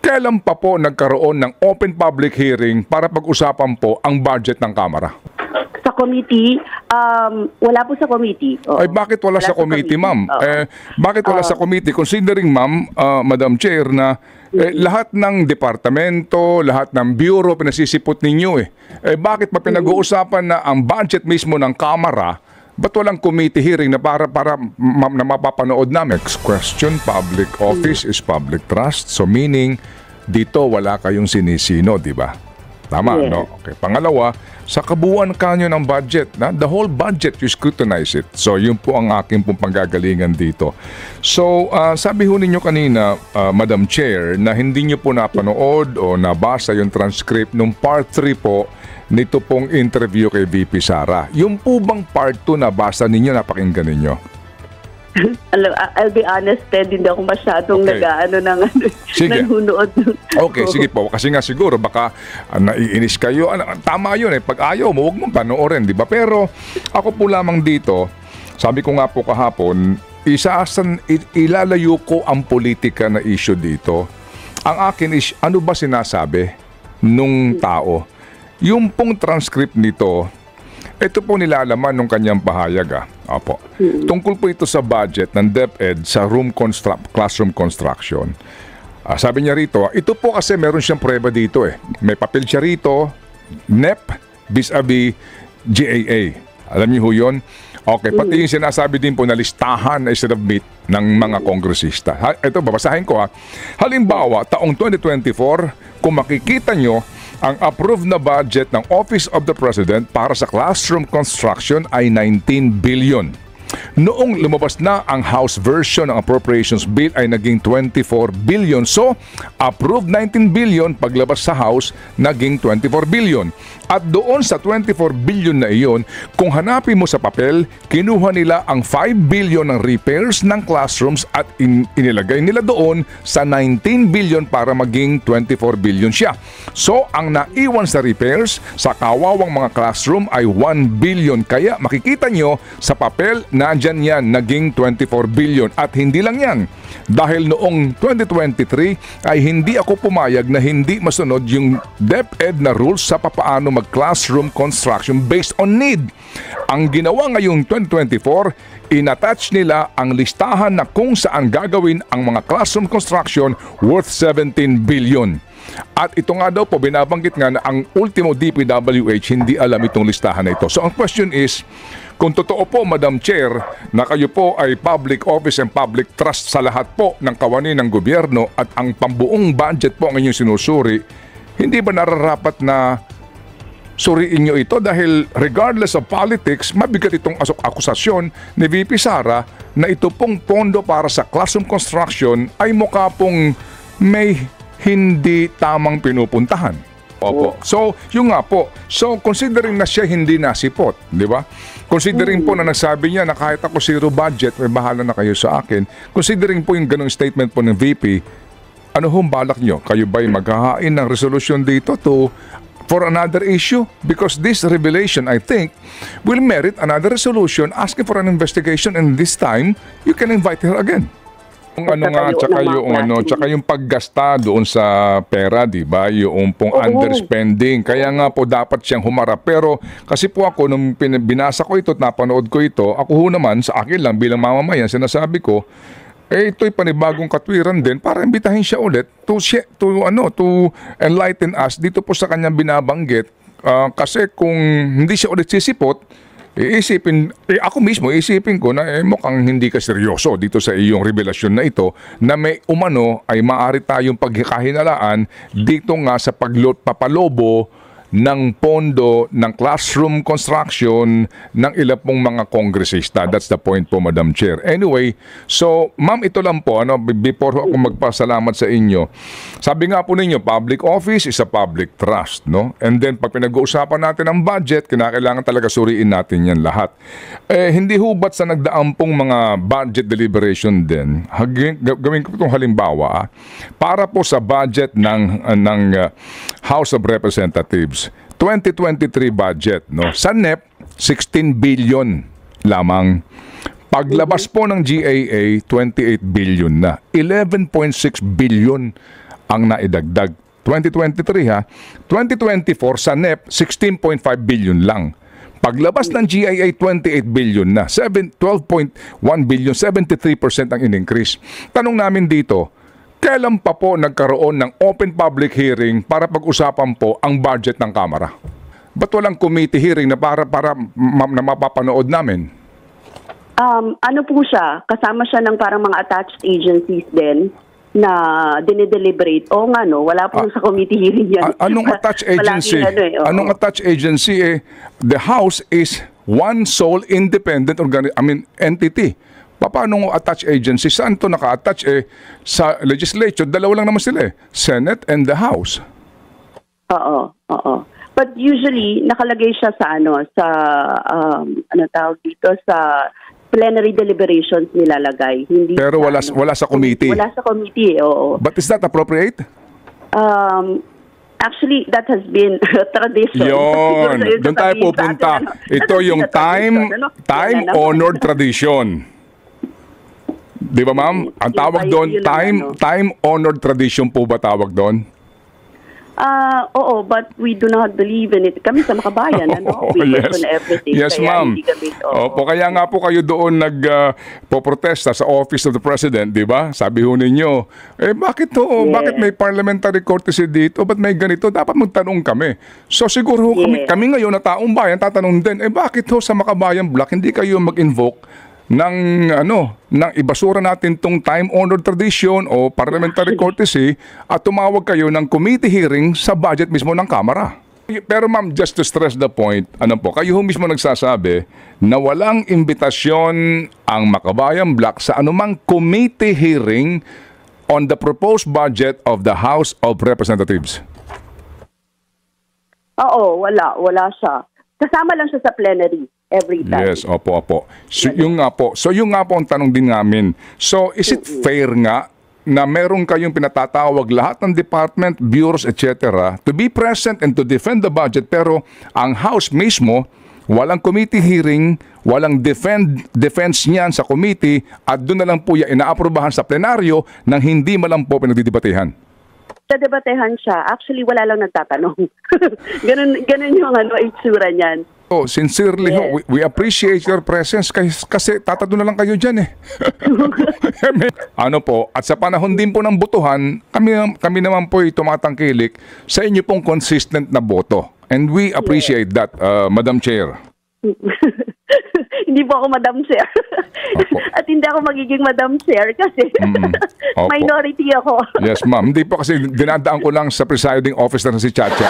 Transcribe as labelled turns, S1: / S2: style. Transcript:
S1: kailan pa po nagkaroon ng open public hearing para pag-usapan po ang budget ng Kamara?
S2: Sa committee, wala po sa committee. Oo.
S1: Ay bakit wala sa committee, ma'am? Bakit wala sa committee? Considering, ma'am, Madam Chair, na lahat ng departamento, lahat ng bureau, pinasisipot ninyo bakit pa pinag-uusapan na ang budget mismo ng Kamara, ba't walang committee hearing na para na mapapanood namin? Question, public office is public trust. So meaning, dito wala kayong sinisino, di ba? Tama,
S2: Yes.
S1: no? Okay. Pangalawa, sa kabuuan kanyo ng budget, the whole budget, you scrutinize it. So yun po ang aking pong panggagalingan dito. So sabi ho ninyo kanina, Madam Chair, na hindi nyo po napanood o nabasa yung transcript nung part 3 po nito pong interview kay VP Sara. Yung po bang part 2 nabasa ninyo, napakinggan ninyo?
S2: I'll be honest, hindi ako masyadong naghunood.
S1: Okay, sige po. Kasi nga siguro baka naiinis kayo. Tama yun Pag ayaw mo, huwag mong panoorin, di ba? Pero ako po lamang dito, sabi ko nga po kahapon, ilalayo ko ang politika na issue dito. Ang akin is, ano ba sinasabi nung tao? Yung pong transcript nito, ito po nilalaman nung kanyang pahayag. Opo. Tungkol po ito sa budget ng DepEd sa classroom construction. Sabi niya rito, ito po kasi meron siyang prueba dito May papel siya rito, NEP vis-a-vis GAA. Alam niyo ho yun? Okay, pati yung sinasabi din po na listahan na isinabmit ng mga kongresista. Ito, babasahin ko Halimbawa, taong 2024, kung makikita nyo, ang approved na budget ng Office of the President para sa classroom construction ay 19 billion. Noong lumabas na ang House version ng Appropriations Bill ay naging 24 billion. So, approved 19 billion, paglabas sa House, naging 24 billion. At doon sa 24 billion na iyon, kung hanapin mo sa papel, kinuha nila ang 5 billion ng repairs ng classrooms at inilagay nila doon sa 19 billion para maging 24 billion siya. So, ang naiwan sa repairs sa kawawang mga classroom ay 1 billion. Kaya makikita nyo sa papel, nandyan yan, naging 24 billion. At hindi lang yan. Dahil noong 2023 ay hindi ako pumayag na hindi masunod yung DepEd na rules sa papaano mag-classroom construction based on need. Ang ginawa ngayong 2024, inattach nila ang listahan na kung saan gagawin ang mga classroom construction worth 17 billion. At ito nga daw po, binabanggit nga na ang ultimo DPWH hindi alam itong listahan na ito. So ang question is, kung totoo po, Madam Chair, na kayo po ay public office and public trust sa lahat po ng kawani ng gobyerno at ang pambuong budget po ang inyong sinusuri, hindi ba nararapat na suriin nyo ito? Dahil regardless of politics, mabigat itong akusasyon ni VP Sara na ito pong pondo para sa classroom construction ay mukha pong may hindi tamang pinupuntahan. Opo. So, yung nga po. So, considering na siya hindi nasipot, di ba? Considering po na nagsabi niya na kahit ako zero budget, may bahala na kayo sa akin. Considering po yung ganong statement po ng VP, ano hong balak nyo? Kayo ba'y maghahain ng resolution dito for another issue? Because this revelation, I think, will merit another resolution asking for an investigation, and this time, you can invite her again. Tsaka yung paggasta doon sa pera, di ba? Yung pong underspending. Kaya nga po dapat siyang humarap. Pero kasi po ako, nung binasa ko ito at napanood ko ito, ako ho naman, sa akin lang bilang mamamayan, sinasabi ko, ito'y panibagong katwiran din para imbitahin siya ulit to enlighten us dito po sa kanyang binabanggit. Kasi kung hindi siya ulit sisipot, ako mismo isipin ko na mukhang hindi ka seryoso dito sa iyong revelasyon na ito na may umano ay maaari tayong pagkahinalaan dito nga sa papalobo ng pondo ng classroom construction ng ilang pong mga kongresista. That's the point po, Madam Chair. Anyway, so ma'am, ito lang po, before ako magpasalamat sa inyo. Sabi nga po ninyo, public office is a public trust, no? And then pag pinag-uusapan natin ang budget, kinakailangan talaga suriin natin yan lahat. Hindi hubat sa nagdaang pong mga budget deliberation din. Gawin ko itong halimbawa, para po sa budget ng House of Representatives. 2023 budget, no? Sa NEP, 16 billion lamang. Paglabas po ng GAA, 28 billion na. 11.6 billion ang naidagdag. 2023 ha. 2024 sa NEP, 16.5 billion lang. Paglabas ng GIA, 28 billion na. 12.1 billion, 73% ang in-increase. Tanong namin dito, kailan pa po nagkaroon ng open public hearing para pag-usapan po ang budget ng Kamara? Ba't walang committee hearing na para na mapapanood namin?
S2: Ano po siya, kasama siya ng parang mga attached agencies din na dinideliberate. O nga no, wala po sa committee hearing yan.
S1: Anong attached agency?
S2: Palaging
S1: Anong attached agency? The House is one sole independent entity. Paano attached agency? Saan to naka-attach? Sa legislature, dalawa lang naman sila Senate and the House.
S2: Oo. But usually, nakalagay siya sa tawag dito, sa plenary deliberations nilalagay. Hindi
S1: pero wala sa committee.
S2: Wala sa committee, oo.
S1: But is that appropriate?
S2: Actually, that has been tradition.
S1: Yun. Doon tayo pupunta. Ito yung time-honored tradition. Di ba, ma'am? Ang tawag doon, time-honored tradition po ba tawag doon?
S2: Oo, but we do not believe in it. Kami sa Makabayan, we question everything.
S1: Yes, ma'am. Opo, kaya nga po kayo doon nagpoprotesta sa Office of the President, di ba? Sabi ho ninyo, bakit to? Bakit may parliamentary courtesy dito? Ba't may ganito? Dapat magtanong kami. So siguro kami ngayon na taong bayan, tatanong din, bakit ho sa Makabayan Block hindi kayo mag-invoke ng ibasura natin tong time-honored tradition o parliamentary courtesy at tumawag kayo ng committee hearing sa budget mismo ng Kamara. Pero ma'am, just to stress the point, kayo mismo nagsasabi na walang imbitasyon ang Makabayan Block sa anumang committee hearing on the proposed budget of the House of Representatives.
S2: Oo, wala siya. Kasama lang siya sa plenary every time.
S1: Yes, opo. So yung nga po ang tanong din namin. So is it fair nga na meron kayong pinatatawag lahat ng department, bureaus, etc. to be present and to defend the budget, pero ang House mismo walang committee hearing, walang defense niyan sa committee, at doon na lang po yan inaaprobahan sa plenaryo nang hindi man lang po pinagdidebatehan?
S2: Debatehan siya. Actually, wala lang nagtatanong. ganun yung itsura niyan.
S1: Oh, sincerely, we appreciate your presence kasi tatado na lang kayo dyan . At sa panahon din po ng botohan, kami naman po tumatangkilik sa inyo pong consistent na boto. And we appreciate that, Madam Chair.
S2: Hindi po ako Madam Chair. At hindi ako magiging Madam Chair kasi minority ako.
S1: Yes, ma'am. Hindi po kasi dinadaan ko lang sa presiding officer na si Chacha.